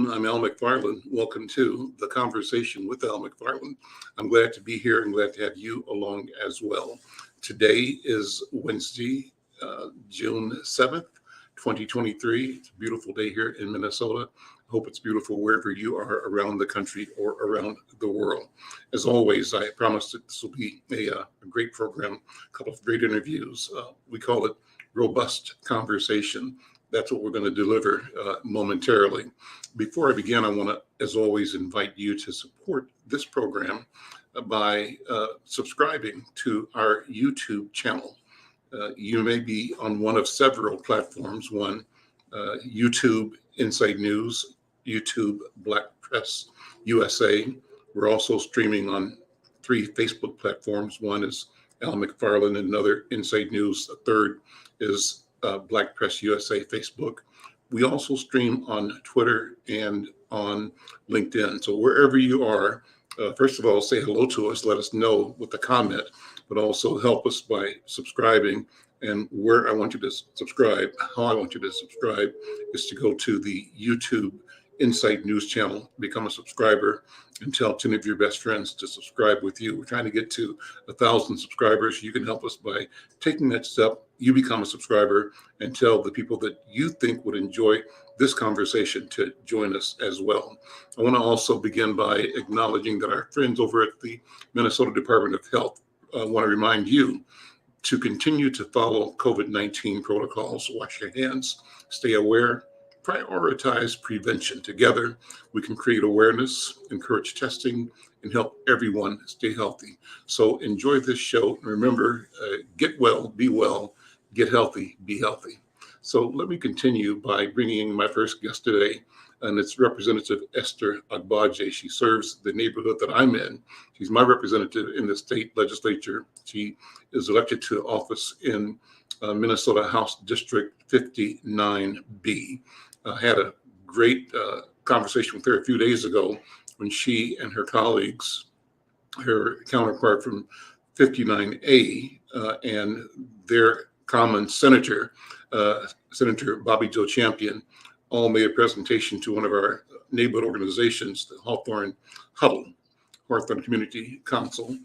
afternoon. I'm Al McFarlane. Welcome to The Conversation with Al McFarlane. I'm glad to be here and glad to have you along as well. Today is Wednesday, June 7th, 2023. It's a beautiful day here in Minnesota. I hope it's beautiful wherever you are around the country or around the world. As always, I promise that this will be a great program, a couple of great interviews. We call it Robust Conversation. That's what we're going to deliver momentarily. Before I begin, I want to, as always, invite you to support this program by subscribing to our YouTube channel. You may be on one of several platforms. One, YouTube Inside News, YouTube Black Press USA. We're also streaming on 3 Facebook platforms. One is Al McFarlane, another Inside News. A third is Black Press USA Facebook. We also stream on Twitter and on LinkedIn. So wherever you are, first of all, say hello to us. Let us know with a comment, but also help us by subscribing. And where I want you to subscribe, how I want you to subscribe is to go to the YouTube Insight News channel, become a subscriber, and tell 10 of your best friends to subscribe with you. We're trying to get to 1,000 subscribers. You can help us by taking that step. You become a subscriber and tell the people that you think would enjoy this conversation to join us as well. I want to also begin by acknowledging that our friends over at the Minnesota Department of Health want to remind you to continue to follow COVID-19 protocols, wash your hands, stay aware, prioritize prevention. Together, we can create awareness, encourage testing, and help everyone stay healthy. So enjoy this show. And remember, get well, be well, get healthy, be healthy. So let me continue by bringing in my first guest today, and it's Representative Esther Agbaje. She serves the neighborhood that I'm in. She's my representative in the state legislature. She is elected to office in Minnesota House District 59B. I had a great conversation with her a few days ago when she and her colleagues, her counterpart from 59A, and their common senator, Senator Bobby Joe Champion, all made a presentation to one of our neighborhood organizations, the Hawthorne Huddle, Hawthorne Community Council,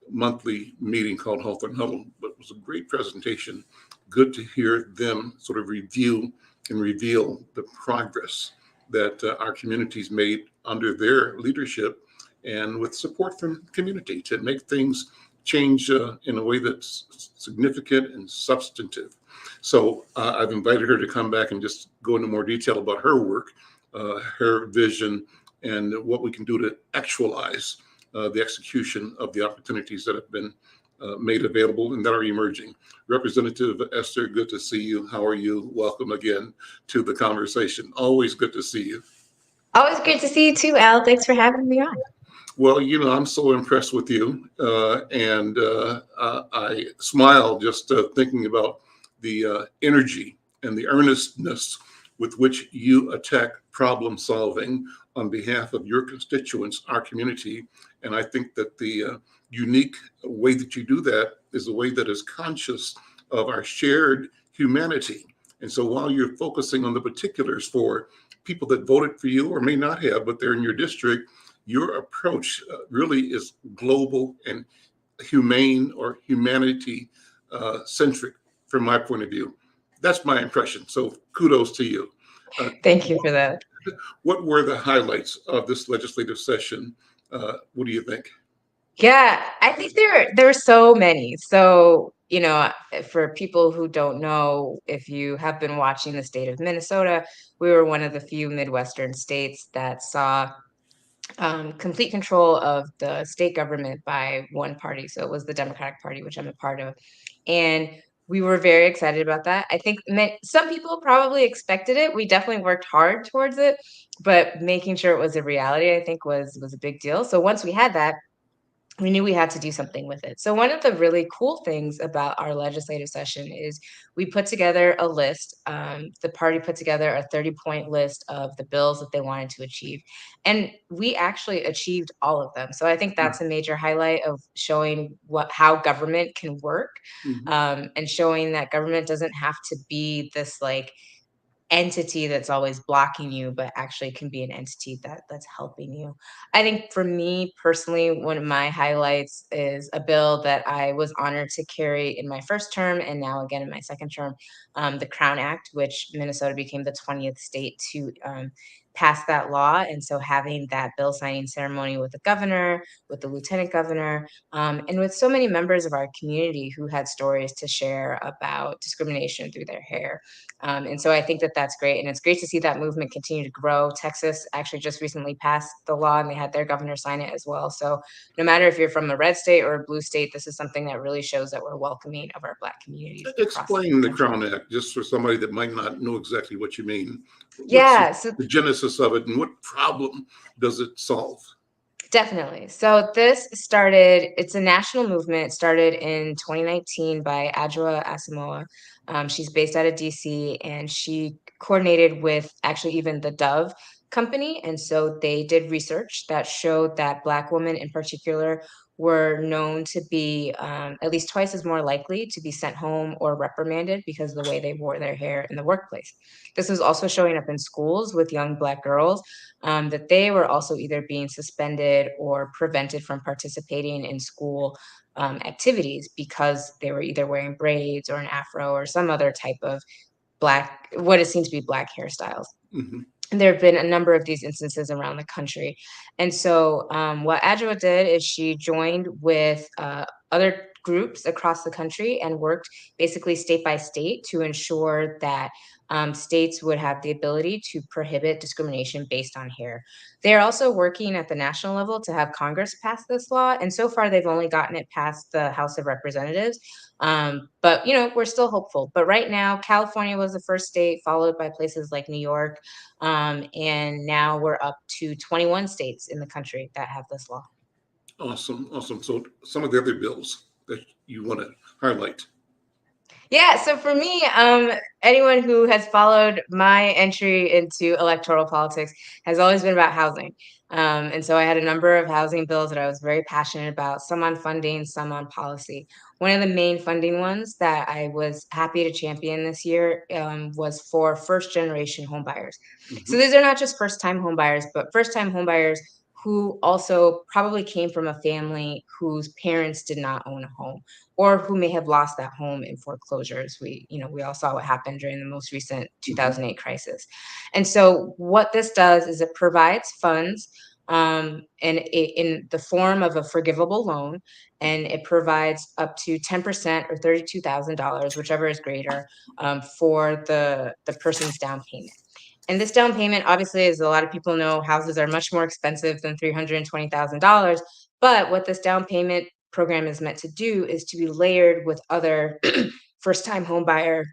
monthly meeting called Hawthorne Huddle. But it was a great presentation. Good to hear them sort of review and reveal the progress that our communities made under their leadership and with support from community to make things change in a way that's significant and substantive. So I've invited her to come back and just go into more detail about her work, her vision, and what we can do to actualize the execution of the opportunities that have been made available and that are emerging. Representative Esther, good to see you. How are you? Welcome again to the conversation. Always good to see you. Always great to see you too, Al. Thanks for having me on. Well, you know, I'm so impressed with you, and I smile just thinking about the energy and the earnestness with which you attack problem solving on behalf of your constituents, our community. And I think that the unique way that you do that is a way that is conscious of our shared humanity. And so while you're focusing on the particulars for people that voted for you or may not have, but they're in your district, your approach really is global and humane or humanity centric from my point of view. That's my impression. So kudos to you. Thank you for that. What were the highlights of this legislative session? What do you think? Yeah, I think there are so many. So, you know, for people who don't know, if you have been watching the state of Minnesota, we were one of the few Midwestern states that saw complete control of the state government by one party. So it was the Democratic Party, which I'm a part of. And we were very excited about that. I think some people probably expected it. We definitely worked hard towards it, but making sure it was a reality, I think, was a big deal. So once we had that, we knew we had to do something with it. So one of the really cool things about our legislative session is we put together a list. The party put together a 30-point list of the bills that they wanted to achieve. And we actually achieved all of them. So I think that's a major highlight of showing how government can work, and showing that government doesn't have to be this like entity that's always blocking you, but actually can be an entity that's helping you. I think for me personally, one of my highlights is a bill that I was honored to carry in my first term and now again in my second term, the Crown Act, which Minnesota became the 20th state to pass that law. And so having that bill signing ceremony with the governor, with the lieutenant governor, and with so many members of our community who had stories to share about discrimination through their hair. And so I think that that's great. And it's great to see that movement continue to grow. Texas actually just recently passed the law and they had their governor sign it as well. So no matter if you're from a red state or a blue state, this is something that really shows that we're welcoming of our Black communities across Explain the country. Crown Act, just for somebody that might not know exactly what you mean. What's Yeah, so the genesis of it and what problem does it solve? definitely. So this started, it's a national movement. It started in 2019 by Adjoa Asamoah. She's based out of DC and she coordinated with actually even the Dove company. And so they did research that showed that Black women in particular were known to be at least twice as more likely to be sent home or reprimanded because of the way they wore their hair in the workplace. This was also showing up in schools with young Black girls, that they were also either being suspended or prevented from participating in school activities because they were either wearing braids or an afro or some other type of Black, what is seen to be Black hairstyles. Mm-hmm. And there have been a number of these instances around the country. And so what Adjoa did is she joined with other groups across the country and worked basically state by state to ensure that states would have the ability to prohibit discrimination based on hair. They're also working at the national level to have Congress pass this law. And so far, they've only gotten it past the House of Representatives. But, we're still hopeful. But right now, California was the first state, followed by places like New York. And now we're up to 21 states in the country that have this law. Awesome, awesome. So some of the other bills that you want to highlight. Yeah, so for me, anyone who has followed my entry into electoral politics has always been about housing. And so I had a number of housing bills that I was very passionate about, some on funding, some on policy. One of the main funding ones that I was happy to champion this year was for first generation homebuyers. Mm-hmm. So these are not just first time homebuyers, but first time homebuyers who also probably came from a family whose parents did not own a home or who may have lost that home in foreclosures. We all saw what happened during the most recent Mm-hmm. 2008 crisis. And so what this does is it provides funds in the form of a forgivable loan, and it provides up to 10% or $32,000, whichever is greater, for the person's down payment. And this down payment, obviously, as a lot of people know, houses are much more expensive than $320,000. But what this down payment program is meant to do is to be layered with other first-time home buyer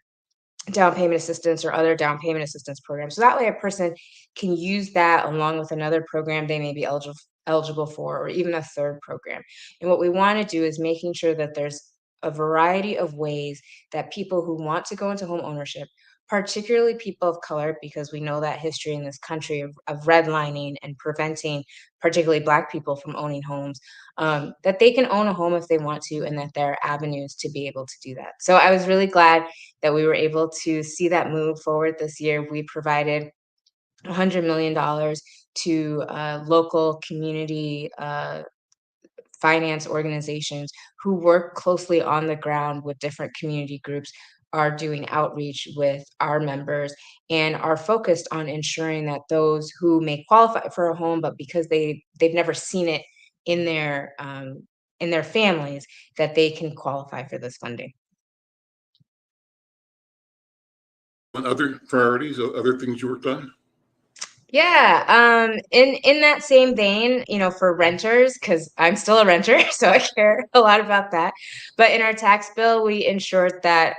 down payment assistance or other down payment assistance programs. So that way a person can use that along with another program they may be eligible for, or even a third program. And what we want to do is making sure that there's a variety of ways that people who want to go into home ownership, particularly people of color, because we know that history in this country of redlining and preventing particularly Black people from owning homes, that they can own a home if they want to, and that there are avenues to be able to do that. So I was really glad that we were able to see that move forward this year. We provided $100 million to local community finance organizations who work closely on the ground with different community groups, are doing outreach with our members, and are focused on ensuring that those who may qualify for a home, but because they've never seen it in their families, that they can qualify for this funding. And other priorities, other things you worked on? Yeah, in that same vein, for renters, because I'm still a renter, so I care a lot about that. But in our tax bill, we ensured that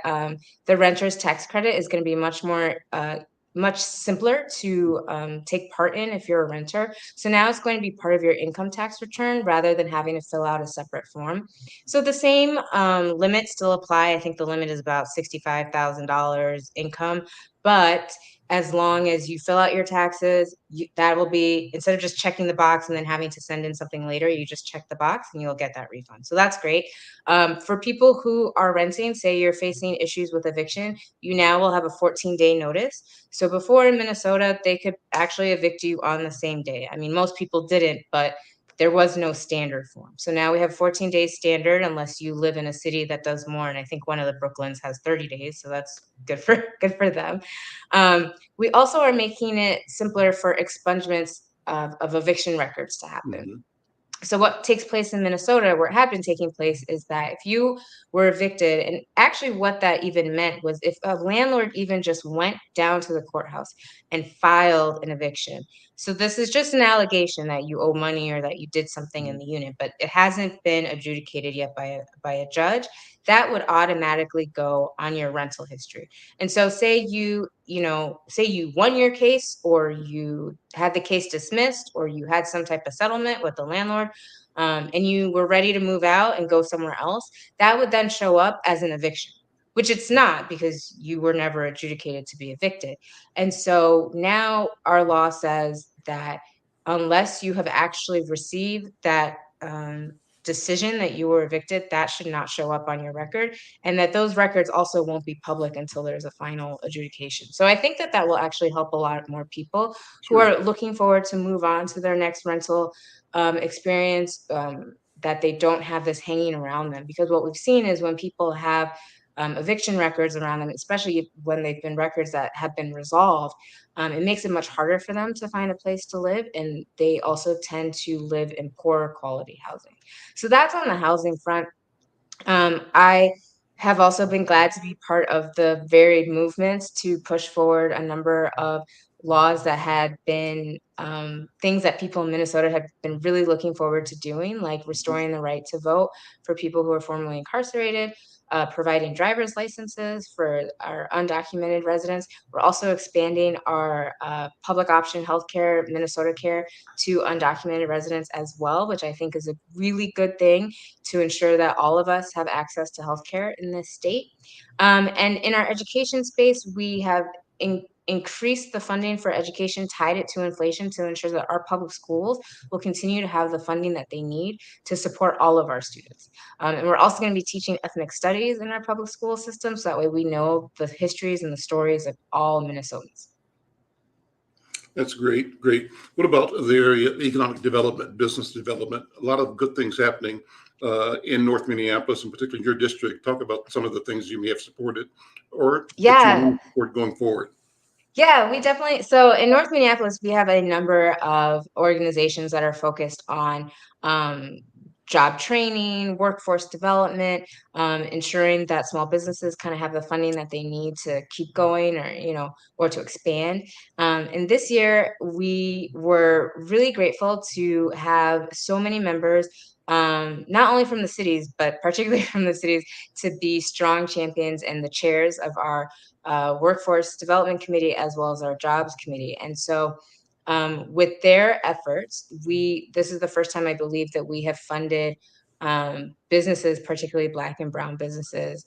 the renter's tax credit is going to be much simpler to take part in if you're a renter. So now it's going to be part of your income tax return rather than having to fill out a separate form. So the same limits still apply. I think the limit is about $65,000 income. But as long as you fill out your taxes, that will be, instead of just checking the box and then having to send in something later, you just check the box and you'll get that refund. So that's great. For people who are renting, say you're facing issues with eviction, you now will have a 14-day notice. So before in Minnesota, they could actually evict you on the same day. I mean, most people didn't, but there was no standard form. So now we have 14 days standard unless you live in a city that does more. And I think one of the Brooklyns has 30 days. So that's good for them. We also are making it simpler for expungements of eviction records to happen. Mhm. So what takes place in Minnesota, where it had been taking place, is that if you were evicted, and actually what that even meant was if a landlord even just went down to the courthouse and filed an eviction. So this is just an allegation that you owe money or that you did something in the unit, but it hasn't been adjudicated yet by a judge. That would automatically go on your rental history. And so say say you won your case, or you had the case dismissed, or you had some type of settlement with the landlord, and you were ready to move out and go somewhere else, that would then show up as an eviction, which it's not because you were never adjudicated to be evicted. And so now our law says that unless you have actually received that decision that you were evicted, that should not show up on your record, and that those records also won't be public until there's a final adjudication. So I think that that will actually help a lot more people who Sure. are looking forward to move on to their next rental experience, that they don't have this hanging around them. Because what we've seen is when people have eviction records around them, especially when they've been records that have been resolved, it makes it much harder for them to find a place to live. And they also tend to live in poorer quality housing. So that's on the housing front. I have also been glad to be part of the varied movements to push forward a number of laws that had been things that people in Minnesota have been really looking forward to doing, like restoring the right to vote for people who are formerly incarcerated, providing driver's licenses for our undocumented residents. We're also expanding our public option healthcare, Minnesota Care, to undocumented residents as well, which I think is a really good thing to ensure that all of us have access to healthcare in this state. And in our education space, we have increased the funding for education, tied it to inflation to ensure that our public schools will continue to have the funding that they need to support all of our students. And we're also going to be teaching ethnic studies in our public school system, so that way we know the histories and the stories of all Minnesotans. That's great. Great. What about the area of economic development, business development? A lot of good things happening in North Minneapolis, and particularly your district. Talk about some of the things you may have supported or that you Yeah, want to support going forward. Yeah, we definitely. So in North Minneapolis, we have a number of organizations that are focused on um, job training, workforce development, ensuring that small businesses kind of have the funding that they need to keep going, or or to expand. And this year, we were really grateful to have so many members. Not only from the cities, but particularly from the cities, to be strong champions and the chairs of our workforce development committee as well as our jobs committee. And so with their efforts, this is the first time I believe that we have funded businesses, particularly Black and Brown businesses,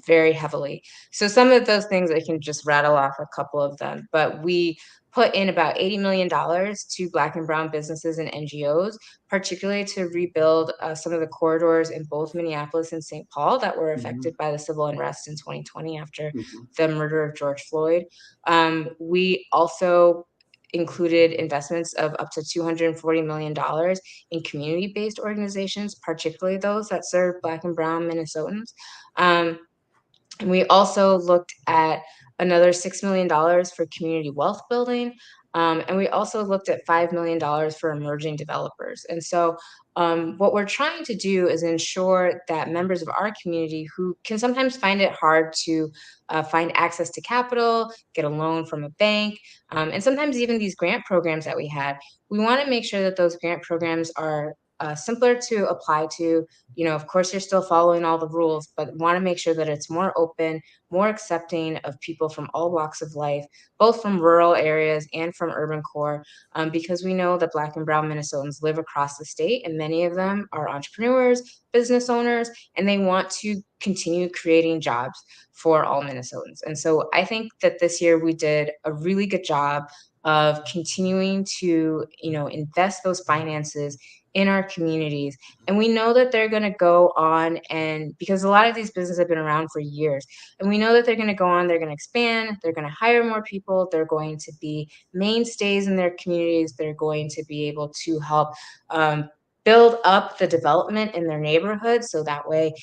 very heavily. So some of those things, I can just rattle off a couple of them, but we put in about $80 million to Black and Brown businesses and NGOs, particularly to rebuild some of the corridors in both Minneapolis and St. Paul that were Mhm, affected by the civil unrest in 2020 after mhm, the murder of George Floyd. We also included investments of up to $240 million in community-based organizations, particularly those that serve Black and Brown Minnesotans. Um, and we also looked at another $6 million for community wealth building. And we also looked at $5 million for emerging developers. And so what we're trying to do is ensure that members of our community who can sometimes find it hard to find access to capital, get a loan from a bank, and sometimes even these grant programs that we have, we want to make sure that those grant programs are simpler to apply to. Of course, you're still following all the rules, but want to make sure that it's more open, more accepting of people from all walks of life, both from rural areas and from urban core, because we know that Black and Brown Minnesotans live across the state, and many of them are entrepreneurs, business owners, and they want to continue creating jobs for all Minnesotans. And so I think that this year we did a really good job of continuing to, invest those finances in our communities. And we know that they're going to go on, and because a lot of these businesses have been around for years, and we know that they're going to go on, they're going to expand, they're going to hire more people, they're going to be mainstays in their communities, they're going to be able to help build up the development in their neighborhood. So that way,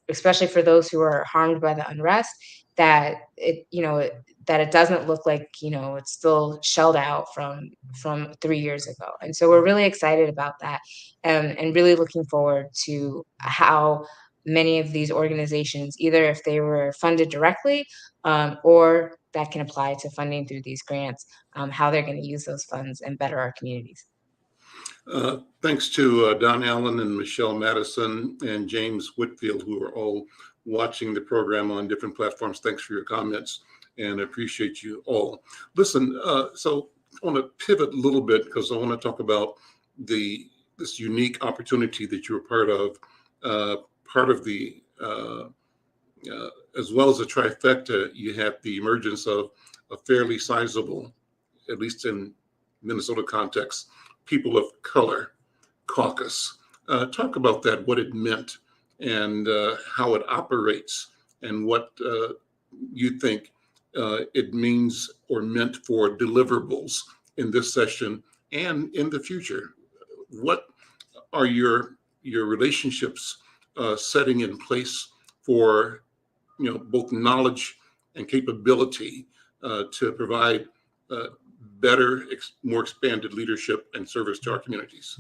especially for those who are harmed by the unrest, that it doesn't look like, it's still shelled out from 3 years ago. And so we're really excited about that, and really looking forward to how many of these organizations, either if they were funded directly, or that can apply to funding through these grants, how they're going to use those funds and better our communities. Thanks to Don Allen and Michelle Madison and James Whitfield, who are all watching the program on different platforms. Thanks for your comments, and I appreciate you all. Listen, so I want to pivot a little bit because I want to talk about this unique opportunity that you're part of the as well as the trifecta. You have the emergence of a fairly sizable, at least in Minnesota context, People of Color Caucus. Talk about that, what it meant, and how it operates, and what you think it means or meant for deliverables in this session and in the future. What are your relationships setting in place for both knowledge and capability to provide better, more expanded leadership and service to our communities?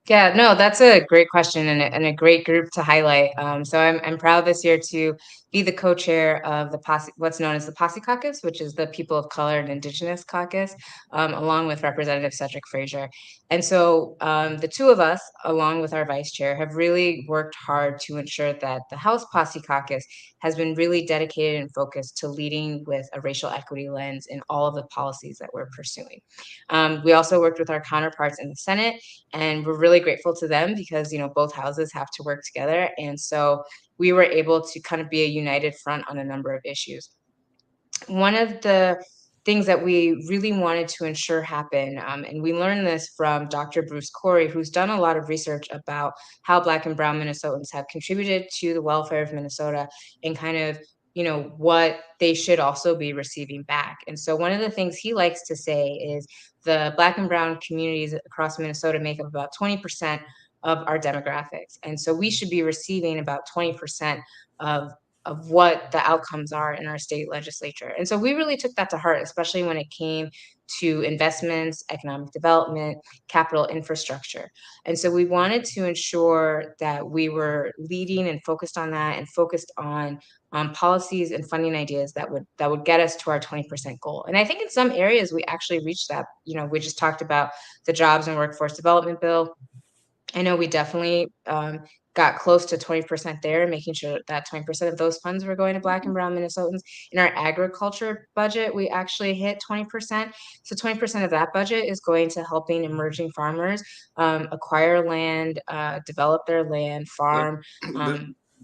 Yeah, no, that's a great question, and a great group to highlight. So I'm proud this year to be the co-chair of the POCI, what's known as the POCI Caucus, which is the People of Color and Indigenous Caucus, along with Representative Cedric Frazier. And so the two of us, along with our vice chair, have really worked hard to ensure that the House POCI Caucus has been really dedicated and focused to leading with a racial equity lens in all of the policies that we're pursuing. We also worked with our counterparts in the Senate, and we're really grateful to them because both houses have to work together, and so we were able to kind of be a united front on a number of issues. One of the things that we really wanted to ensure happen, and we learned this from Dr. Bruce Corey, who's done a lot of research about how Black and Brown Minnesotans have contributed to the welfare of Minnesota, and kind of what they should also be receiving back. And so one of the things he likes to say is the Black and Brown communities across Minnesota make up about 20% of our demographics. And so we should be receiving about 20% of what the outcomes are in our state legislature. And so we really took that to heart, especially when it came to investments, economic development, capital infrastructure. And so we wanted to ensure that we were leading and focused on that, and focused on policies and funding ideas that would get us to our 20% goal. And I think in some areas we actually reached that. We just talked about the Jobs and Workforce Development Bill. I know we definitely got close to 20% there, making sure that 20% of those funds were going to Black and Brown Minnesotans. In our agriculture budget, we actually hit 20%. So 20% of that budget is going to helping emerging farmers acquire land, develop their land, farm.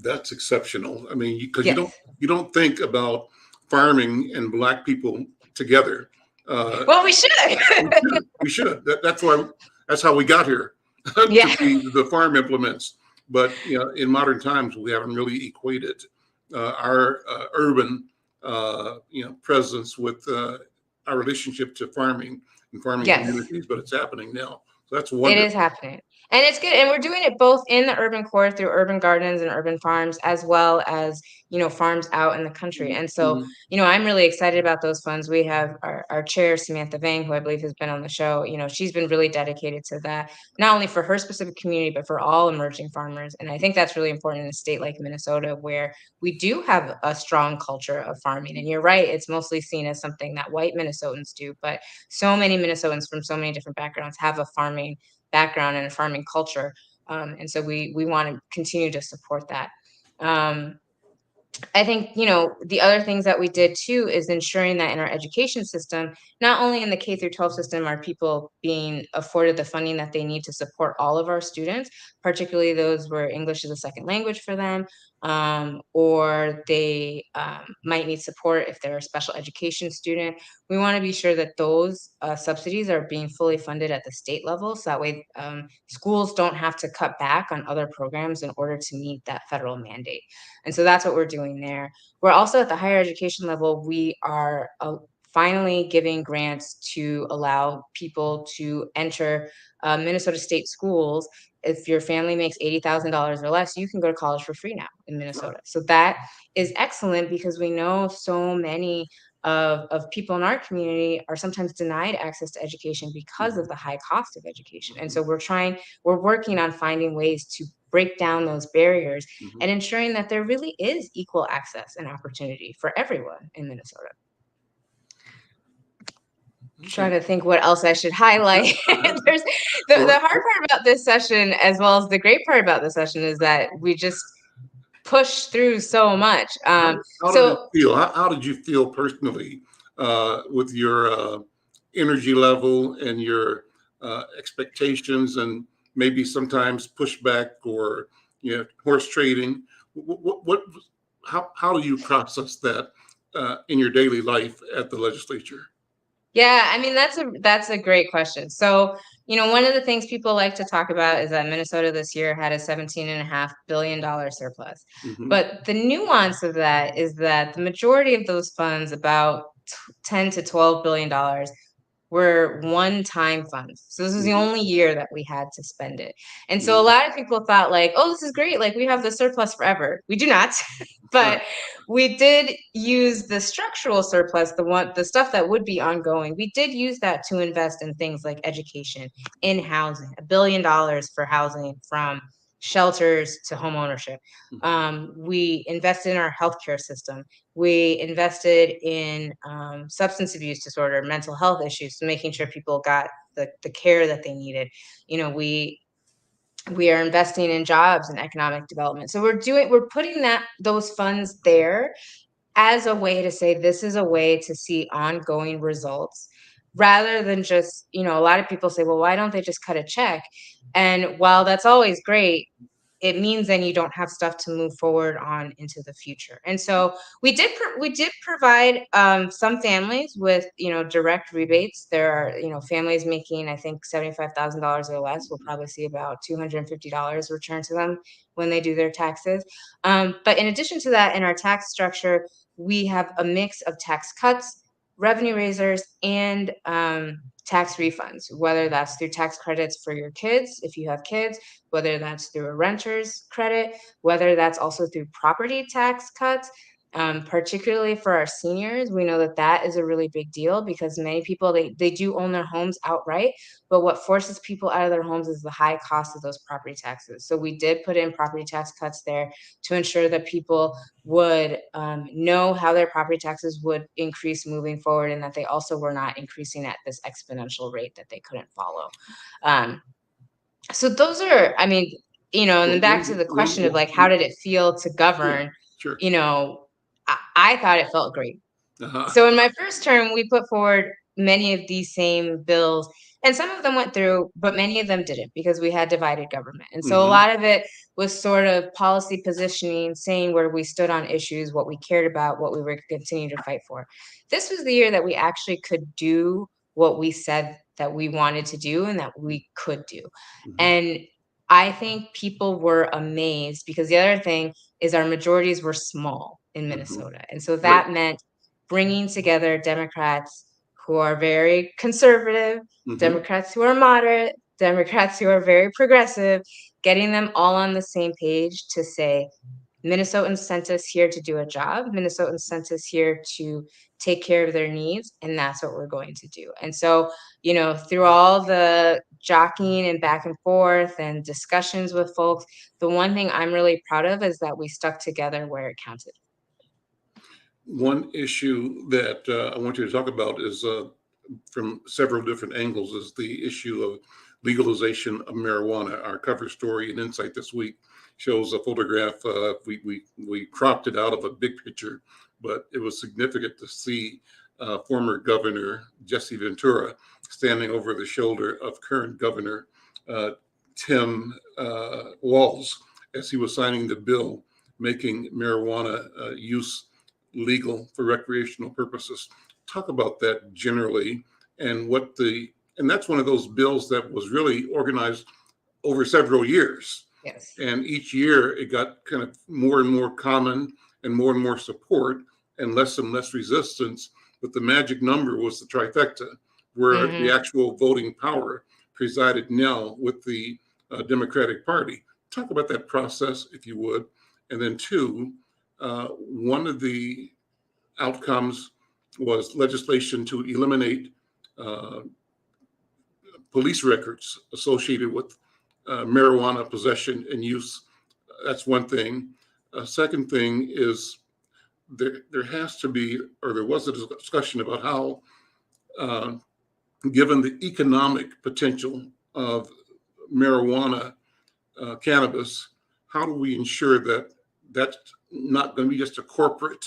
That's exceptional. I mean, because Yes. you don't think about farming and Black people together. Well, we should. We should. That's how we got here. Yeah. To be the farm implements. But in modern times, we haven't really equated our urban presence with our relationship to farming and farming Yes. communities. But it's happening now. So that's wonderful. It is happening. And it's good. And we're doing it both in the urban core through urban gardens and urban farms, as well as, farms out in the country. And so, I'm really excited about those funds. We have our chair, Samantha Vang, who I believe has been on the show. She's been really dedicated to that, not only for her specific community, but for all emerging farmers. And I think that's really important in a state like Minnesota, where we do have a strong culture of farming. And you're right, it's mostly seen as something that white Minnesotans do, but so many Minnesotans from so many different backgrounds have a farming farming background and a farming culture. And so we want to continue to support that. I think, the other things that we did too is ensuring that in our education system, not only in the K through 12 system are people being afforded the funding that they need to support all of our students, particularly those where English is a second language for them, or they might need support if they're a special education student. We want to be sure that those subsidies are being fully funded at the state level, so that way schools don't have to cut back on other programs in order to meet that federal mandate. And so that's what we're doing there. We're also at the higher education level, we are finally giving grants to allow people to enter Minnesota state schools. If your family makes $80,000 or less, you can go to college for free now in Minnesota. So that is excellent, because we know so many of people in our community are sometimes denied access to education because of the high cost of education. And so we're working on finding ways to break down those barriers and ensuring that there really is equal access and opportunity for everyone in Minnesota. Trying to think what else I should highlight. There's the hard part about this session, as well as the great part about this session, is that we just push through so much. How did you feel personally with your energy level and your expectations, and maybe sometimes pushback or horse trading? How do you process that in your daily life at the legislature? Yeah, I mean, that's a great question. So, one of the things people like to talk about is that Minnesota this year had a $17.5 billion surplus. But the nuance of that is that the majority of those funds, about $10 to $12 billion, were one-time funds. So this is the only year that we had to spend it. And so a lot of people thought like, oh, this is great. Like, we have the surplus forever. We do not. But we did use the structural surplus, the stuff that would be ongoing. We did use that to invest in things like education, in housing, $1 billion for housing, from shelters to home ownership. We invested in our healthcare system. We invested in substance abuse disorder, mental health issues, so making sure people got the care that they needed. We are investing in jobs and economic development. So we're putting those funds there as a way to say, this is a way to see ongoing results, rather than just, a lot of people say, well, why don't they just cut a check? And while that's always great, it means then you don't have stuff to move forward on into the future. And so we did provide some families with direct rebates. There are families making, I think, $75,000 or less will probably see about $250 returned to them when they do their taxes. But in addition to that, in our tax structure, we have a mix of tax cuts, revenue raisers, and tax refunds, whether that's through tax credits for your kids, if you have kids, whether that's through a renter's credit, whether that's also through property tax cuts. Particularly for our seniors, we know that is a really big deal, because many people, they do own their homes outright, but what forces people out of their homes is the high cost of those property taxes. So we did put in property tax cuts there to ensure that people would know how their property taxes would increase moving forward, and that they also were not increasing at this exponential rate that they couldn't follow. So those are, I mean, and then back to the question of like, how did it feel to govern? Sure. I thought it felt great. So in my first term, we put forward many of these same bills, and some of them went through, but many of them didn't, because we had divided government. And so a lot of it was sort of policy positioning, saying where we stood on issues, what we cared about, what we were continuing to fight for. This was the year that we actually could do what we said that we wanted to do and that we could do. And I think people were amazed, because the other thing is our majorities were small in Minnesota. And so that meant bringing together Democrats who are very conservative, Democrats who are moderate, Democrats who are very progressive, getting them all on the same page to say, Minnesotans sent us here to do a job. Minnesotans sent us here to take care of their needs, and that's what we're going to do. And so, through all the jockeying and back and forth and discussions with folks, the one thing I'm really proud of is that we stuck together where it counted. One issue that I want you to talk about is from several different angles is the issue of legalization of marijuana. Our cover story in Insight this week shows a photograph. We cropped it out of a big picture, but it was significant to see former Governor Jesse Ventura standing over the shoulder of current Governor Tim Walz as he was signing the bill making marijuana use legal for recreational purposes. Talk about that generally and and that's one of those bills that was really organized over several years. Yes. And each year it got kind of more and more common and more support and less resistance. But the magic number was the trifecta, where the actual voting power presided now with the Democratic Party. Talk about that process, if you would. And then two, one of the outcomes was legislation to eliminate police records associated with marijuana possession and use. That's one thing. Second thing is there has to be, or there was a discussion about how, given the economic potential of marijuana, cannabis, how do we ensure that that's not going to be just a corporate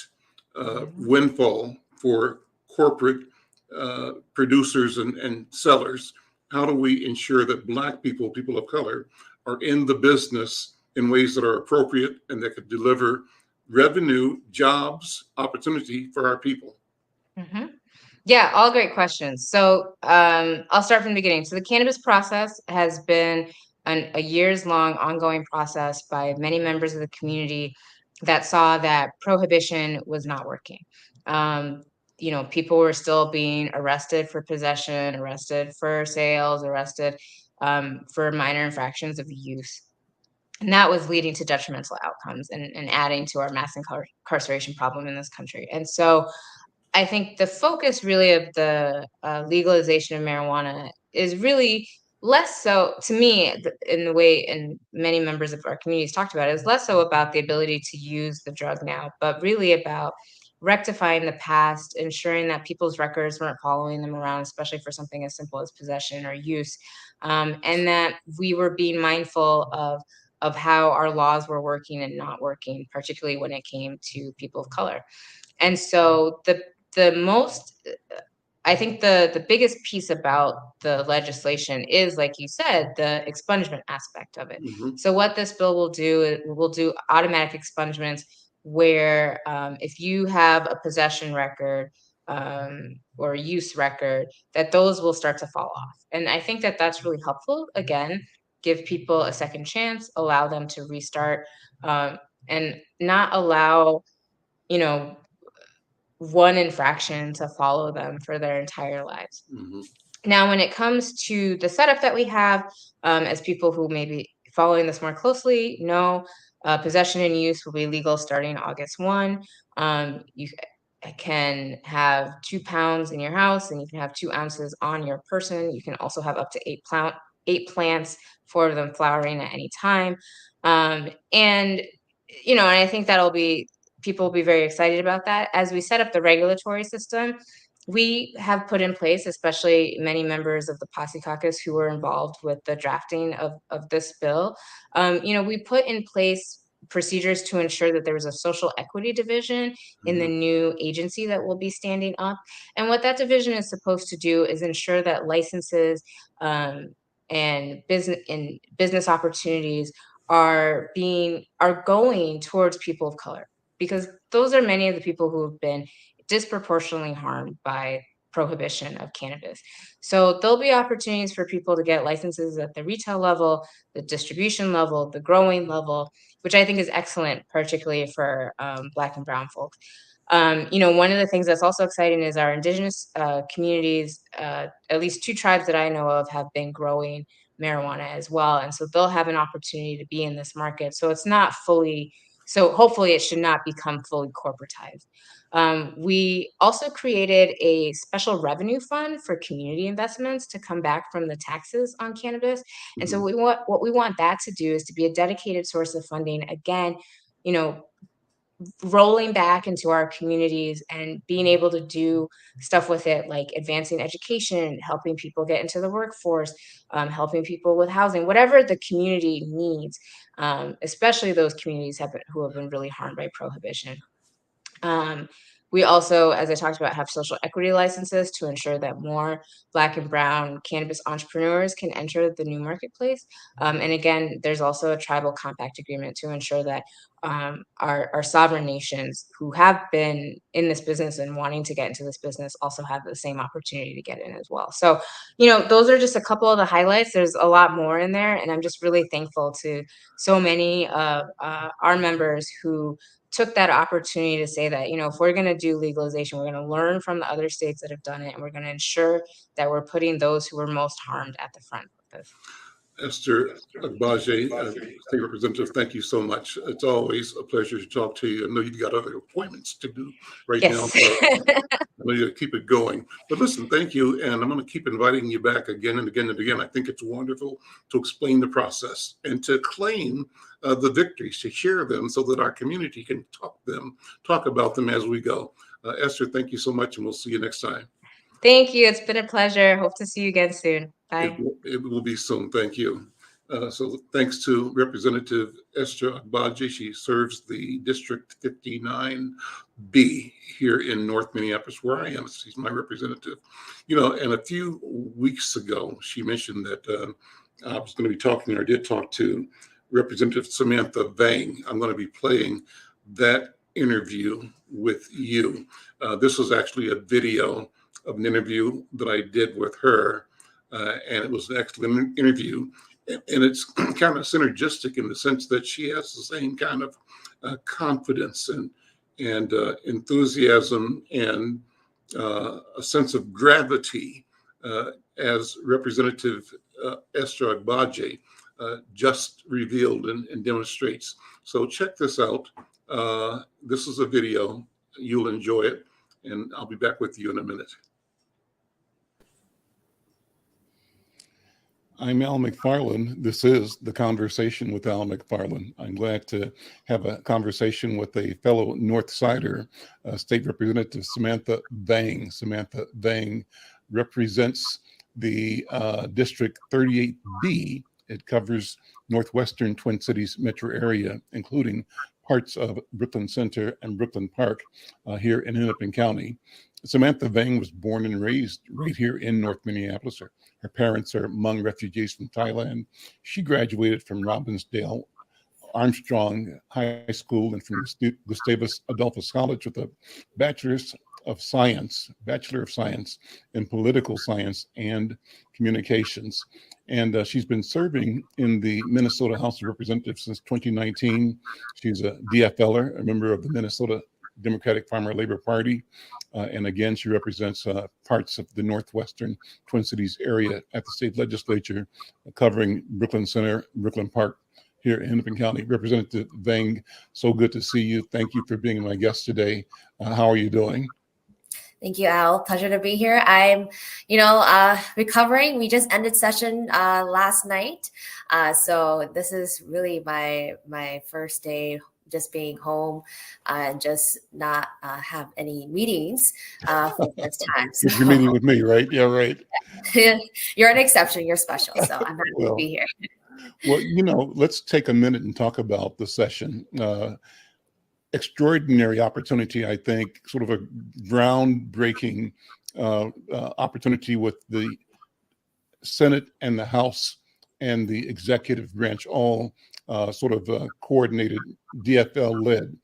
windfall for corporate producers and sellers? How do we ensure that Black people, people of color, are in the business in ways that are appropriate and that could deliver revenue, jobs, opportunity for our people? Mm-hmm. Yeah, all great questions. So I'll start from the beginning. So the cannabis process has been a years-long ongoing process by many members of the community that saw that prohibition was not working. People were still being arrested for possession, arrested for sales, arrested for minor infractions of use. And that was leading to detrimental outcomes and adding to our mass incarceration problem in this country. And so I think the focus really of the legalization of marijuana is really less so, to me, in the way and many members of our communities talked about it, is less so about the ability to use the drug now, but really about rectifying the past, ensuring that people's records weren't following them around, especially for something as simple as possession or use, and that we were being mindful of how our laws were working and not working, particularly when it came to people of color. And so I think the biggest piece about the legislation is, like you said, the expungement aspect of it. So what this bill will do, it will do automatic expungements where if you have a possession record or a use record, that those will start to fall off. And I think that that's really helpful. Again, give people a second chance, allow them to restart, and not allow, one infraction to follow them for their entire lives. Now, when it comes to the setup that we have, as people who may be following this more closely know, possession and use will be legal starting August 1. You can have 2 pounds in your house, and you can have 2 ounces on your person. You can also have up to 8 plants, 4 of them flowering at any time. And I think people will be very excited about that. As we set up the regulatory system, we have put in place, especially many members of the POCI Caucus who were involved with the drafting of this bill. We put in place procedures to ensure that there was a social equity division in the new agency that will be standing up. And what that division is supposed to do is ensure that licenses and business opportunities are going towards people of color, because those are many of the people who have been disproportionately harmed by prohibition of cannabis. So there'll be opportunities for people to get licenses at the retail level, the distribution level, the growing level, which I think is excellent, particularly for Black and Brown folks. One of the things that's also exciting is our Indigenous communities, at least 2 tribes that I know of, have been growing marijuana as well. And so they'll have an opportunity to be in this market. So hopefully it should not become fully corporatized. We also created a special revenue fund for community investments to come back from the taxes on cannabis. And so what we want that to do is to be a dedicated source of funding, again, rolling back into our communities and being able to do stuff with it, like advancing education, helping people get into the workforce, helping people with housing, whatever the community needs, especially those communities who have been really harmed by prohibition. Um, we also, as I talked about, have social equity licenses to ensure that more Black and Brown cannabis entrepreneurs can enter the new marketplace. And again, there's also a tribal compact agreement to ensure that our sovereign nations who have been in this business and wanting to get into this business also have the same opportunity to get in as well. So, those are just a couple of the highlights. There's a lot more in there, and I'm just really thankful to so many of our members who took that opportunity to say that, if we're going to do legalization, we're going to learn from the other states that have done it, and we're going to ensure that we're putting those who were most harmed at the front of this. Esther Agbaje, State Representative, thank you so much. It's always a pleasure to talk to you. I know you've got other appointments to do right now, so I know you got to keep it going. But listen, thank you, and I'm going to keep inviting you back again and again and again. I think it's wonderful to explain the process and to claim the victories, to share them so that our community can talk about them as we go. Esther, thank you so much, and we'll see you next time. Thank you. It's been a pleasure. Hope to see you again soon. Bye. It will be soon. Thank you. So thanks to Representative Esther Agbaje. She serves the District 59B here in North Minneapolis, where I am. She's my representative. And a few weeks ago, she mentioned that I was going to be talking, or did talk to Representative Samantha Vang. I'm going to be playing that interview with you. This was actually a video of an interview that I did with her, and it was an excellent interview. And it's kind of synergistic in the sense that she has the same kind of confidence and enthusiasm and a sense of gravity as Representative Esther Agbaje just revealed and demonstrates. So check this out. This is a video. You'll enjoy it, and I'll be back with you in a minute. I'm Al McFarlane. This is The Conversation with Al McFarlane. I'm glad to have a conversation with a fellow North Sider, State Representative Samantha Vang. Samantha Vang represents the District 38B. It covers northwestern Twin Cities metro area, including parts of Brooklyn Center and Brooklyn Park here in Hennepin County. Samantha Vang was born and raised right here in North Minneapolis. Her parents are Hmong refugees from Thailand. She graduated from Robbinsdale Armstrong High School and from Gustavus Adolphus College with a Bachelor of Science in Political Science and Communications. And she's been serving in the Minnesota House of Representatives since 2019. She's a DFLer, a member of the Minnesota Democratic Farmer Labor Party. And again, she represents parts of the northwestern Twin Cities area at the state legislature, covering Brooklyn Center, Brooklyn Park here in Hennepin County. Representative Vang, so good to see you. Thank you for being my guest today. How are you doing? Thank you, Al. Pleasure to be here. I'm, recovering. We just ended session last night. So this is really my first day just being home and just not have any meetings for the first time. So. You're meeting with me, right? Yeah, right. You're an exception. You're special. So I'm happy to be here. Well, let's take a minute and talk about the session. Extraordinary opportunity, I think, sort of a groundbreaking opportunity with the Senate and the House and the executive branch all sort of coordinated, DFL-led.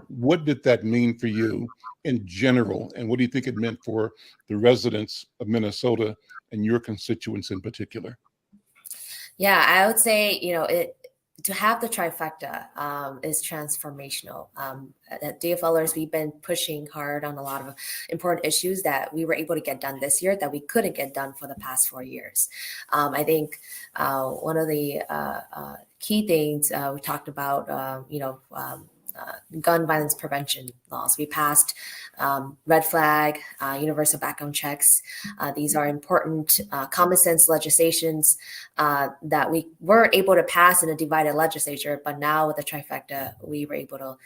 What did that mean for you in general? And what do you think it meant for the residents of Minnesota and your constituents in particular? Yeah, I would say, to have the trifecta is transformational. At DFLers, we've been pushing hard on a lot of important issues that we were able to get done this year that we couldn't get done for the past 4 years. I think one of the key things we talked about, gun violence prevention laws. We passed red flag, universal background checks. These are important common sense legislations that we weren't able to pass in a divided legislature, but now with the trifecta, we were able to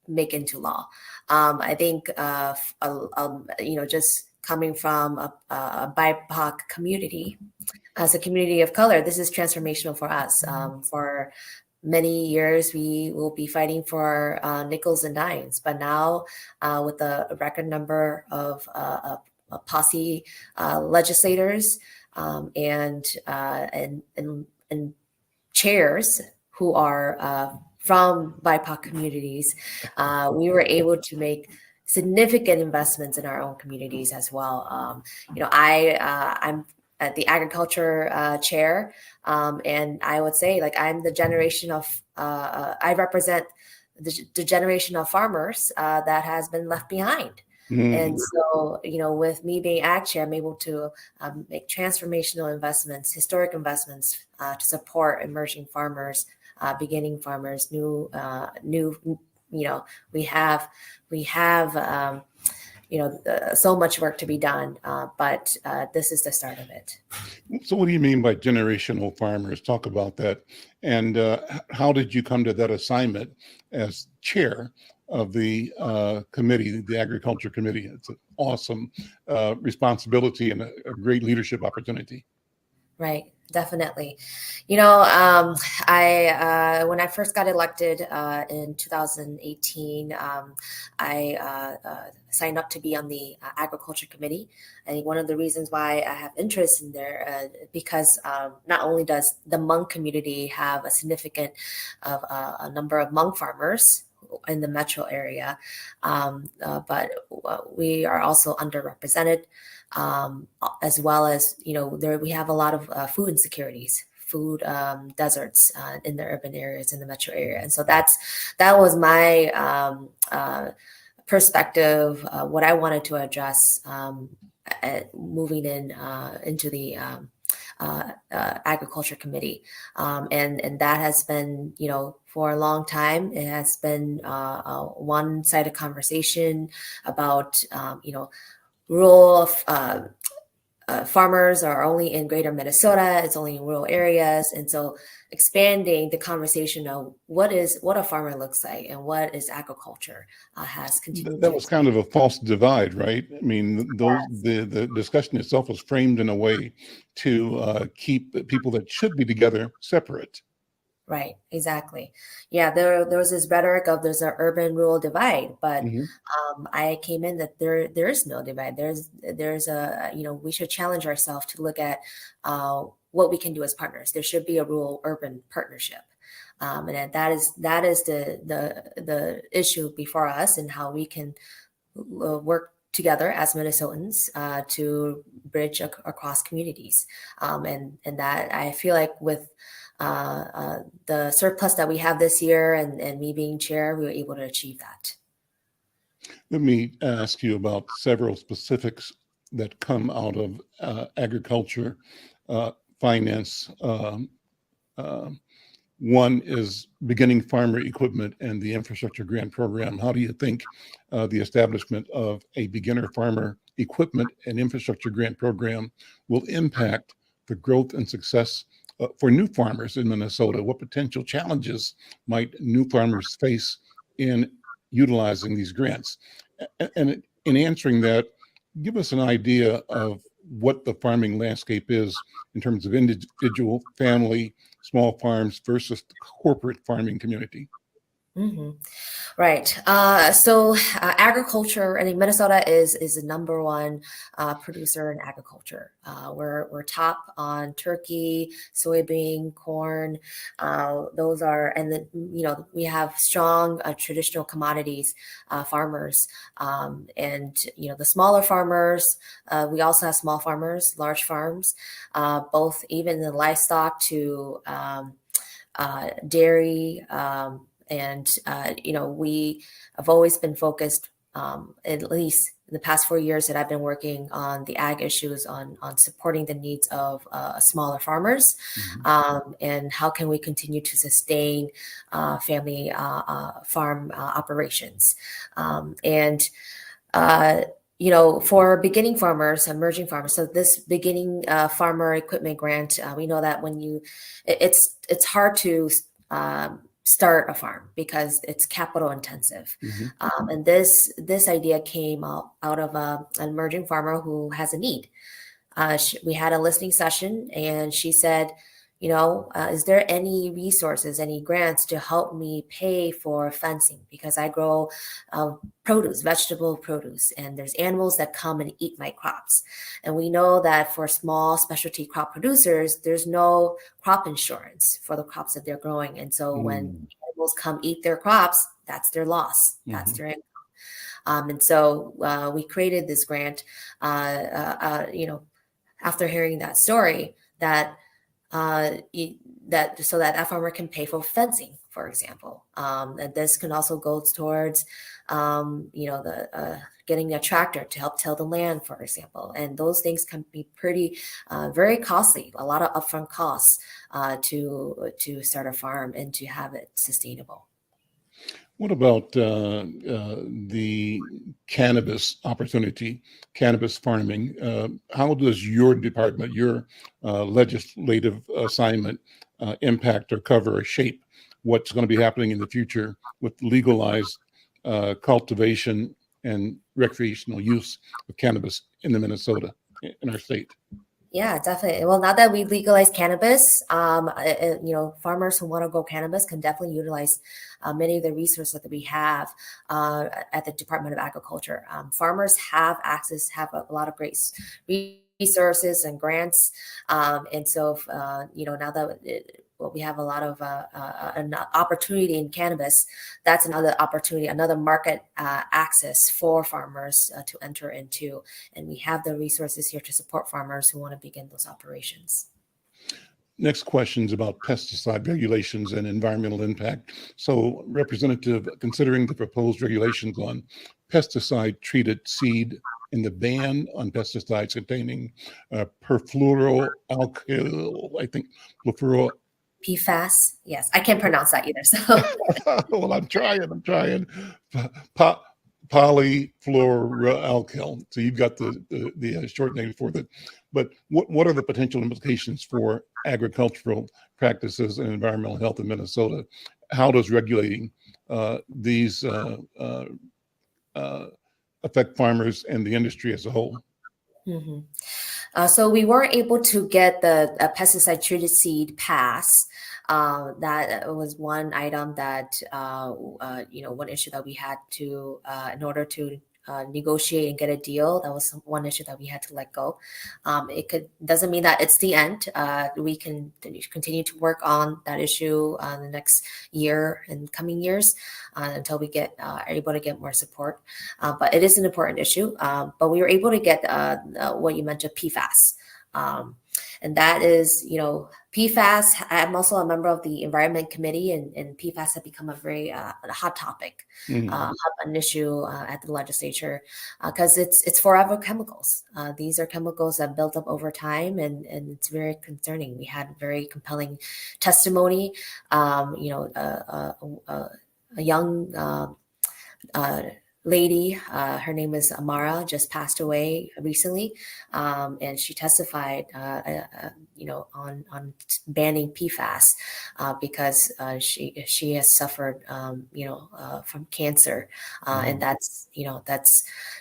make into law. I think, just coming from a BIPOC community, as a community of color, this is transformational for us. For many years, we will be fighting for nickels and dimes, but now with a record number of POCI legislators and chairs who are from BIPOC communities, we were able to make significant investments in our own communities as well. I'm at the agriculture chair, and I would say, like, I'm the generation of I represent the generation of farmers that has been left behind. And so, with me being ag chair, I'm able to make transformational investments, historic investments to support emerging farmers, beginning farmers, we have so much work to be done, but this is the start of it. So what do you mean by generational farmers? Talk about that. And how did you come to that assignment as chair of the committee, the Agriculture Committee? It's an awesome responsibility and a great leadership opportunity. Right, definitely. When I first got elected in 2018, I signed up to be on the Agriculture Committee. I think one of the reasons why I have interest in there, because not only does the Hmong community have a significant a number of Hmong farmers in the metro area, but we are also underrepresented. As well as, we have a lot of food insecurities, food deserts in the urban areas, in the metro area. And so that was my perspective, what I wanted to address moving into the Agriculture Committee. And that has been, for a long time, it has been a one-sided conversation about, rural farmers are only in greater Minnesota, it's only in rural areas. And so expanding the conversation of what a farmer looks like and what is agriculture has continued. That was kind of a false divide, right? I mean, the discussion itself was framed in a way to keep people that should be together separate. Right, exactly. Yeah, there was this rhetoric of there's an urban-rural divide, but I came in that there is no divide. There's a we should challenge ourselves to look at what we can do as partners. There should be a rural-urban partnership, and that is the issue before us, and how we can work together as Minnesotans to bridge across communities, and that I feel like with the surplus that we have this year and me being chair, we were able to achieve that. Let me ask you about several specifics that come out of agriculture finance. One is beginning farmer equipment and the infrastructure grant program. How do you think the establishment of a beginner farmer equipment and infrastructure grant program will impact the growth and success for new farmers in Minnesota? What potential challenges might new farmers face in utilizing these grants? And in answering that, give us an idea of what the farming landscape is in terms of individual, family, small farms versus the corporate farming community. Mm-hmm. Right. So agriculture, I think Minnesota is the number one producer in agriculture. We're top on turkey, soybean, corn. Those are, and then we have strong traditional commodities farmers, and the smaller farmers. We also have small farmers, large farms, both even the livestock to dairy. And we have always been focused at least in the past 4 years that I've been working on the ag issues on supporting the needs of smaller farmers, and how can we continue to sustain family farm operations. For beginning farmers, emerging farmers, so this beginning farmer equipment grant, we know that it's hard to start a farm because it's capital intensive. And this idea came out of an emerging farmer who has a need. We had a listening session, and she said, is there any resources, any grants to help me pay for fencing? Because I grow vegetable produce, and there's animals that come and eat my crops. And we know that for small specialty crop producers, there's no crop insurance for the crops that they're growing. And so when animals come eat their crops, that's their loss. That's their income. And so we created this grant, after hearing that story, that that farmer can pay for fencing, for example. And this can also go towards, getting a tractor to help till the land, for example. And those things can be very costly, a lot of upfront costs to start a farm and to have it sustainable. What about the cannabis opportunity, cannabis farming? How does your department, your legislative assignment impact or cover or shape what's going to be happening in the future with legalized cultivation and recreational use of cannabis in Minnesota, in our state? Yeah, definitely. Well, now that we legalize cannabis, farmers who want to grow cannabis can definitely utilize many of the resources that we have at the Department of Agriculture. Farmers have a lot of great resources and grants. And so, now that we have a lot of an opportunity in cannabis, that's another opportunity, another market access for farmers to enter into. And we have the resources here to support farmers who want to begin those operations. Next question is about pesticide regulations and environmental impact. So, Representative, considering the proposed regulations on pesticide-treated seed and the ban on pesticides containing perfluoroalkyl, I think, PFAS. Yes, I can't pronounce that either. So, well, I'm trying. Polyfluoroalkyl. So you've got the short name for that. But what are the potential implications for agricultural practices and environmental health in Minnesota? How does regulating these affect farmers and the industry as a whole? So we weren't able to get the pesticide treated seed pass. That was one item that, one issue that we had to, in order to negotiate and get a deal, that was one issue that we had to let go. Doesn't mean that it's the end. We can continue to work on that issue the next year and coming years until we are able to get more support. But it is an important issue. But we were able to get what you mentioned, PFAS. And that is, PFAS. I'm also a member of the Environment Committee, and PFAS have become a very hot topic, an issue at the legislature, because it's forever chemicals. These are chemicals that built up over time, and it's very concerning. We had very compelling testimony. A young lady, her name is Amara, just passed away recently, and she testified, on banning PFAS because she has suffered, from cancer, and that's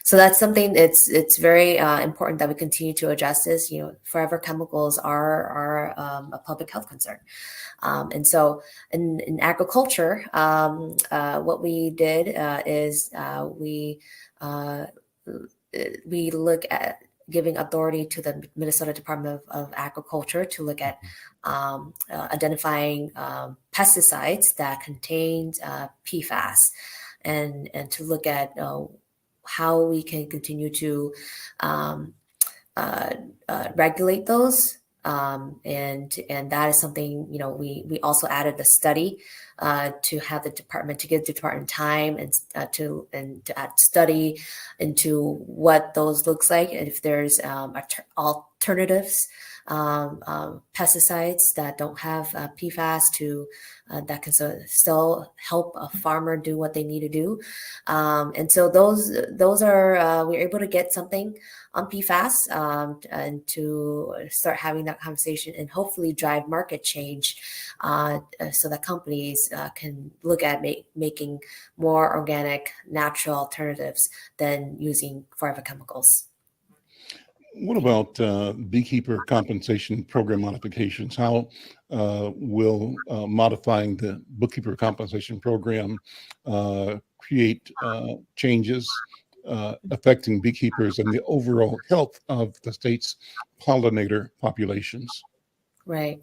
something. It's very important that we continue to address this. Forever chemicals are a public health concern. And so in agriculture, what we did is we look at giving authority to the Minnesota Department of Agriculture to look at identifying pesticides that contain PFAS, and to look at how we can continue to regulate those And that is something, we also added the study to have the department, to give the department time and to add study into what those looks like, and if there's alternatives, pesticides that don't have PFAS that can still help a farmer do what they need to do. And so those are we're able to get something on PFAS and to start having that conversation and hopefully drive market change so that companies can look at making more organic, natural alternatives than using forever chemicals. What about beekeeper compensation program modifications? How will modifying the bookkeeper compensation program create changes affecting beekeepers and the overall health of the state's pollinator populations? Right.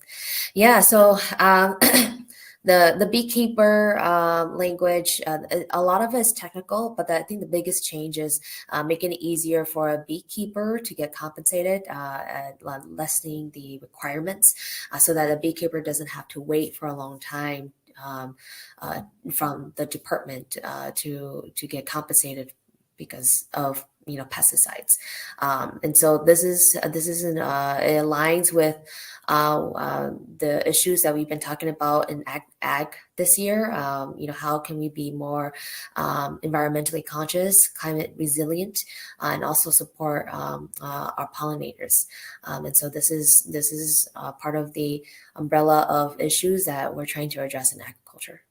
Yeah. So the beekeeper language, a lot of it is technical, but I think the biggest change is making it easier for a beekeeper to get compensated, lessening the requirements so that a beekeeper doesn't have to wait for a long time from the department to get compensated because of pesticides, and so this is it aligns with the issues that we've been talking about in ag this year. How can we be more environmentally conscious, climate resilient, and also support our pollinators? And so this is part of the umbrella of issues that we're trying to address in agriculture.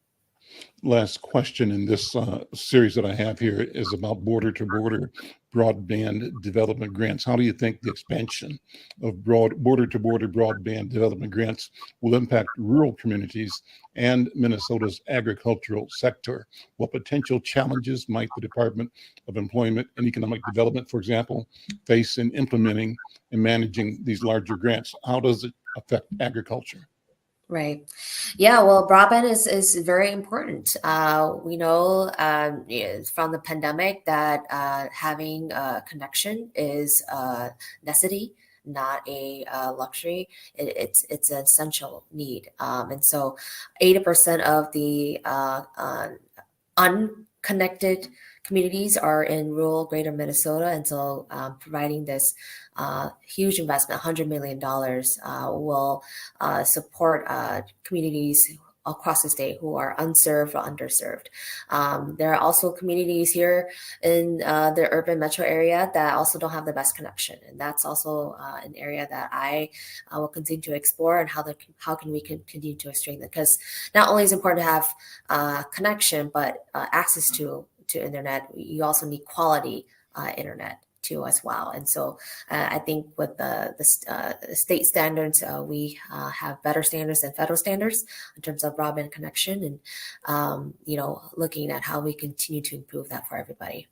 Last question in this series that I have here is about border-to-border broadband development grants. How do you think the expansion of border-to-border broadband development grants will impact rural communities and Minnesota's agricultural sector? What potential challenges might the Department of Employment and Economic Development, for example, face in implementing and managing these larger grants? How does it affect agriculture? Right. Yeah, well, broadband is very important. We know from the pandemic that having a connection is a necessity, not a luxury. It's an essential need. And so 80% of the unconnected communities are in rural greater Minnesota. And so providing this huge investment, $100 million, will support communities across the state who are unserved or underserved. There are also communities here in the urban metro area that also don't have the best connection. And that's also an area that I will continue to explore, and how can we continue to strengthen, because not only is it important to have connection, but access to internet. You also need quality internet too as well. And so I think with the state standards, we have better standards than federal standards in terms of broadband connection, and looking at how we continue to improve that for everybody.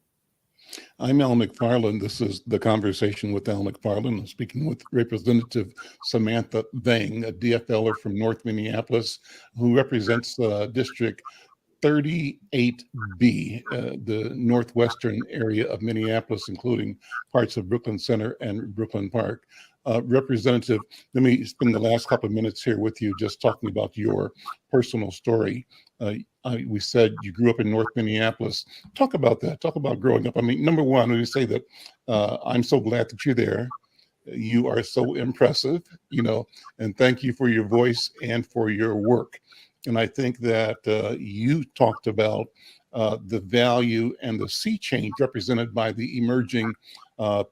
I'm Al McFarlane. This is The Conversation with Al McFarlane. I'm speaking with Representative Samantha Vang, a DFLer from North Minneapolis, who represents District 38B, the northwestern area of Minneapolis, including parts of Brooklyn Center and Brooklyn Park. Representative, let me spend the last couple of minutes here with you just talking about your personal story. We said you grew up in North Minneapolis. Talk about that. Talk about growing up. I mean, number one, we say that I'm so glad that you're there. You are so impressive, and thank you for your voice and for your work. And I think that you talked about the value and the sea change represented by the emerging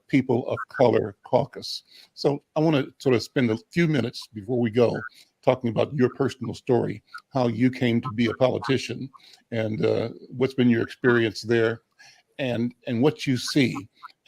People of Color Caucus. So I want to sort of spend a few minutes before we go talking about your personal story, how you came to be a politician, and what's been your experience there, and what you see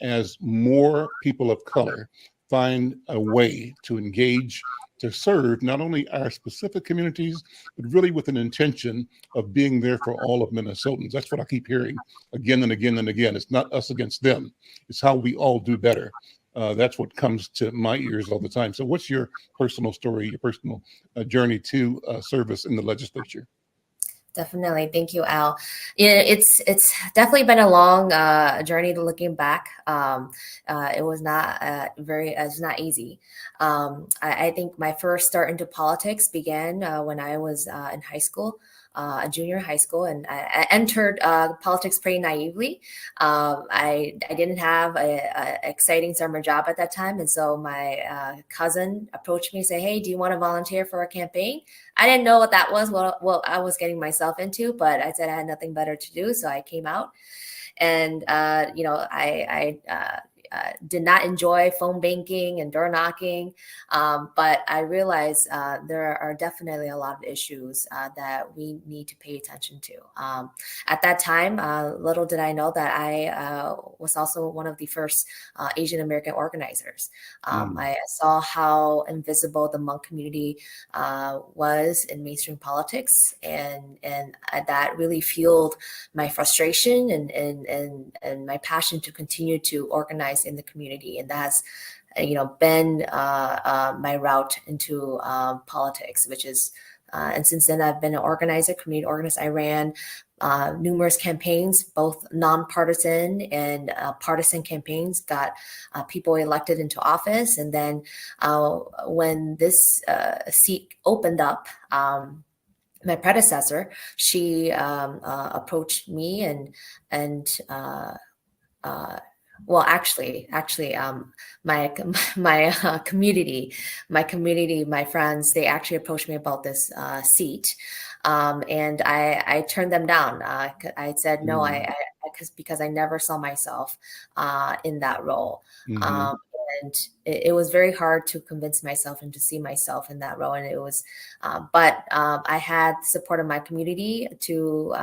as more people of color find a way to engage, to serve not only our specific communities, but really with an intention of being there for all of Minnesotans. That's what I keep hearing again and again and again. It's not us against them. It's how we all do better. That's what comes to my ears all the time. So what's your personal story, your personal journey to service in the legislature? Definitely. Thank you, Al. Yeah, it's definitely been a long journey to looking back. It was not it's not easy. I think my first start into politics began when I was in high school. A junior high school, and I entered politics pretty naively. I didn't have a exciting summer job at that time, and so my cousin approached me and said, "Hey, do you want to volunteer for a campaign?" I didn't know what that was, what I was getting myself into, but I said I had nothing better to do, so I came out. And I did not enjoy phone banking and door knocking, but I realized there are definitely a lot of issues that we need to pay attention to. At that time, little did I know that I was also one of the first Asian American organizers. I saw how invisible the Hmong community was in mainstream politics, and that really fueled my frustration and my passion to continue to organize in the community, and that's been my route into politics, which is and since then I've been an organizer, community organizer. I ran numerous campaigns, both nonpartisan and partisan campaigns, got people elected into office, and then when this seat opened up, my predecessor, she approached me and well, actually, my community, my friends, they actually approached me about this seat, and I turned them down. I said no, because I never saw myself in that role. And it was very hard to convince myself and to see myself in that role. And it was, but I had support of my community to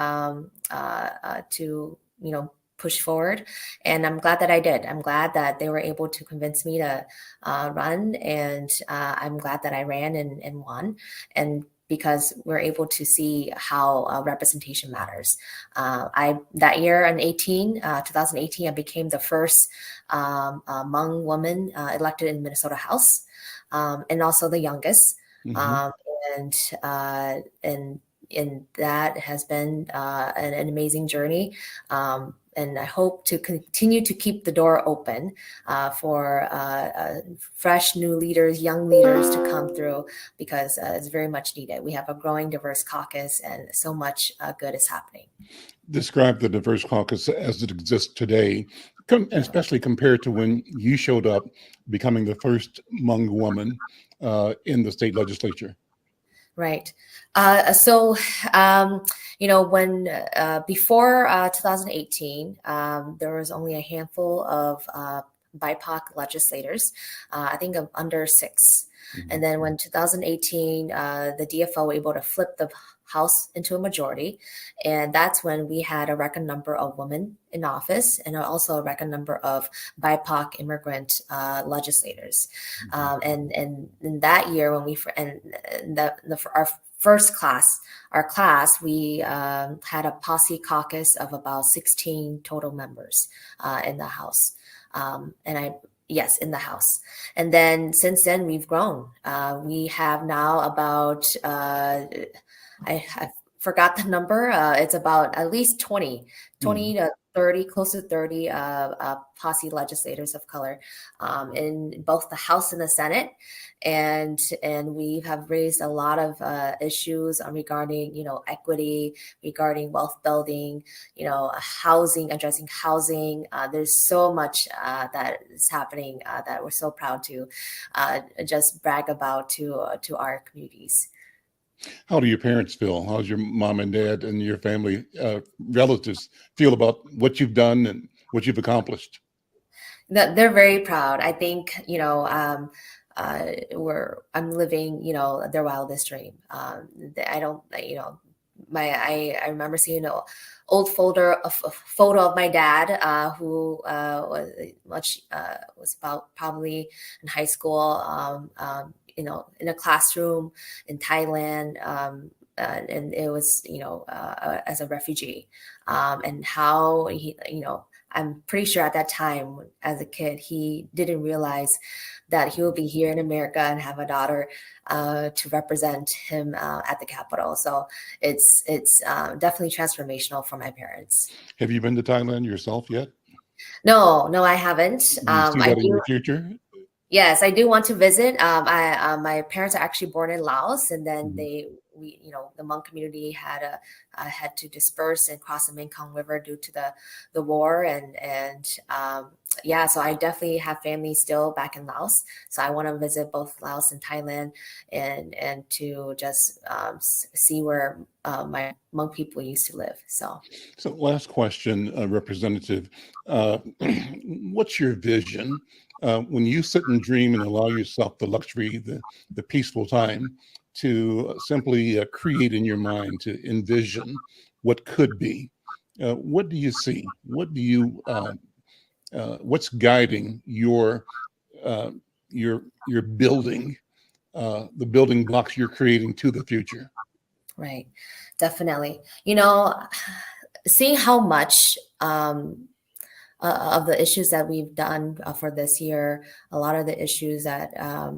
push forward. And I'm glad that I did. I'm glad that they were able to convince me to run. And I'm glad that I ran and won. And because we're able to see how representation matters. That year in 2018, I became the first Hmong woman elected in Minnesota House, and also the youngest. And that has been an amazing journey. And I hope to continue to keep the door open for fresh new leaders, young leaders to come through, because it's very much needed. We have a growing diverse caucus, and so much good is happening. Describe the diverse caucus as it exists today, especially compared to when you showed up becoming the first Hmong woman in the state legislature. Right. When before 2018, there was only a handful of BIPOC legislators, I think of under 6. And then when 2018, the DFO were able to flip the House into a majority. And that's when we had a record number of women in office, and also a record number of BIPOC immigrant legislators. And in that year, when our first class, we had a POCI Caucus of about 16 total members in the House. Yes, in the House. And then since then, we've grown. We have now about, I forgot the number. It's about at least 20 to 30, close to 30 POCI legislators of color in both the House and the Senate. And we have raised a lot of issues regarding, equity, regarding wealth building, housing, addressing housing. There's so much that is happening that we're so proud to just brag about to our communities. How do your parents feel? How's your mom and dad and your family relatives feel about what you've done and what you've accomplished? They're very proud. I think, I'm living, their wildest dream. I remember seeing an old photo of my dad, who was about probably in high school, in a classroom in Thailand, and it was, as a refugee, and how he, I'm pretty sure at that time as a kid, he didn't realize that he will be here in America and have a daughter to represent him at the Capitol. So it's definitely transformational for my parents. Have you been to Thailand yourself yet? No, I haven't. Do you see I that in do. your future? Yes, I do want to visit. My parents are actually born in Laos, and then Mhm. the Hmong community had to disperse and cross the Mekong River due to the war, and yeah, so I definitely have family still back in Laos. So I want to visit both Laos and Thailand, and to just see where my Hmong people used to live. So Last question, Representative. What's your vision when you sit and dream and allow yourself the luxury, the peaceful time to simply create in your mind, to envision what could be? What do you see? What do you? What's guiding your building, the building blocks you're creating to the future? right, definitely. Seeing how much of the issues that we've done for this year, a lot of the issues that, I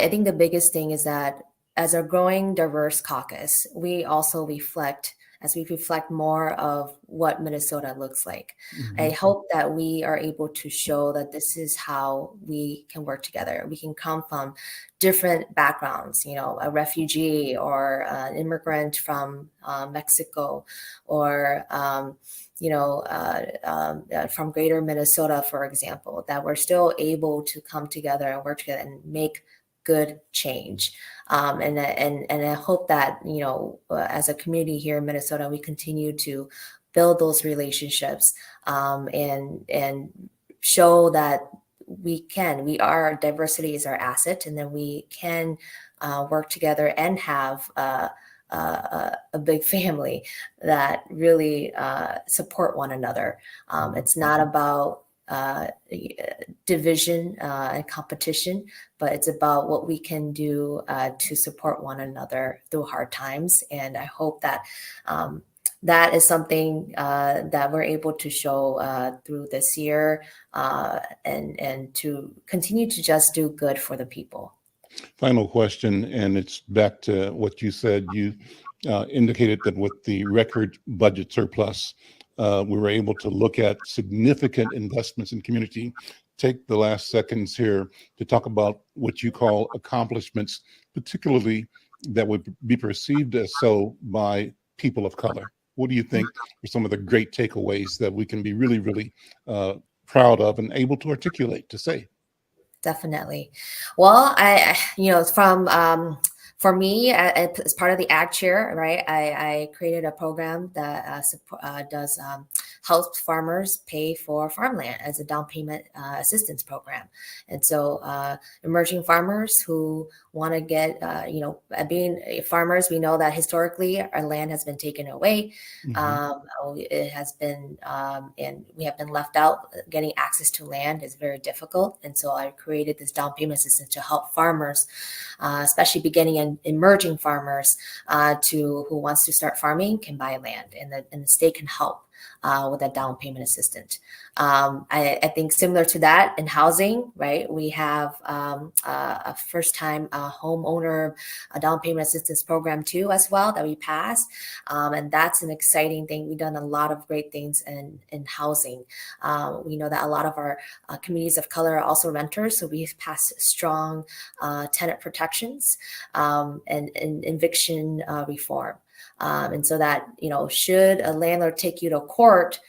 think the biggest thing is that as a growing diverse caucus, we also reflect, as we reflect more of what Minnesota looks like. I hope that we are able to show that this is how we can work together. We can come from different backgrounds, a refugee or an immigrant from Mexico, or from greater Minnesota, for example, that we're still able to come together and work together and make good change. And I hope that, as a community here in Minnesota, we continue to build those relationships and show that our diversity is our asset, and then we can work together and have a big family that really support one another. It's not about division and competition, but it's about what we can do to support one another through hard times. And I hope that that is something that we're able to show through this year, and to continue to just do good for the people. Final question, and it's back to what you said. You indicated that with the record budget surplus, we were able to look at significant investments in community. Take the last seconds here to talk about what you call accomplishments, particularly that would be perceived as so by people of color. What do you think are some of the great takeaways that we can be really, really proud of and able to articulate, to say? Definitely. Well, for me, as part of the Ag Chair, right, I created a program that does help farmers pay for farmland as a down payment assistance program. And so emerging farmers who want to get, being farmers, we know that historically our land has been taken away. It has been, and we have been left out. Getting access to land is very difficult. And so I created this down payment assistance to help farmers, especially beginning and emerging farmers who wants to start farming can buy land, and the state can help with that down payment assistance. I think similar to that in housing, right? We have a first-time homeowner down payment assistance program too, as well, that we passed, and that's an exciting thing. We've done a lot of great things in housing. We know that a lot of our communities of color are also renters, so we've passed strong tenant protections and eviction reform. And so that, should a landlord take you to court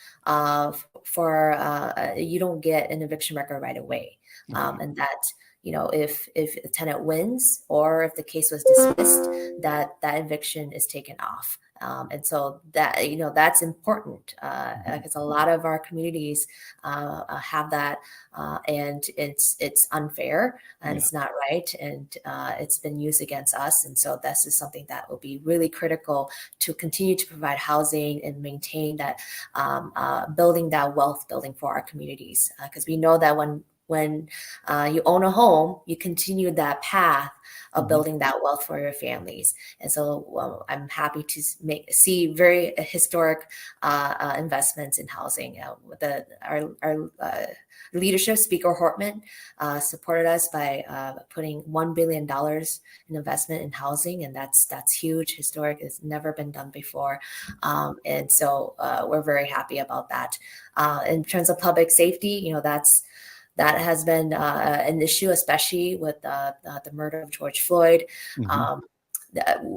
you don't get an eviction record right away. And that, if a tenant wins or if the case was dismissed, that eviction is taken off. And so that, that's important because a lot of our communities have that, and it's unfair and it's not right, and it's been used against us. And so this is something that will be really critical to continue to provide housing and maintain that, building that wealth building for our communities, because we know that when when you own a home, you continue that path of Mhm. building that wealth for your families. And so I'm happy to see very historic investments in housing. Our leadership, Speaker Hortman, supported us by putting $1 billion in investment in housing, and that's huge, historic. It's never been done before, and so we're very happy about that. In terms of public safety, that has been an issue, especially with the murder of George Floyd. Mhm.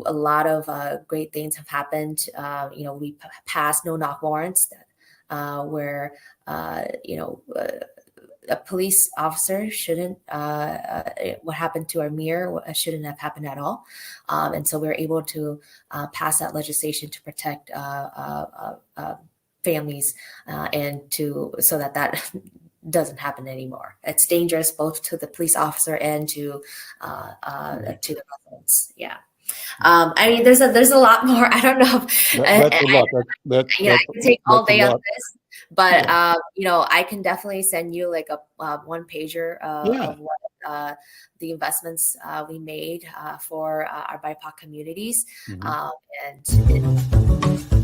A lot of great things have happened. We passed no-knock warrants where a police officer shouldn't, what happened to Amir shouldn't have happened at all. And so we were able to pass that legislation to protect families and so that doesn't happen anymore. It's dangerous both to the police officer and to the residents. Yeah. I mean, there's a lot more. I don't know. That's a lot. I can take all day on this, but Yeah. I can definitely send you like a one pager Yeah. of what the investments we made for our BIPOC communities, Mhm. and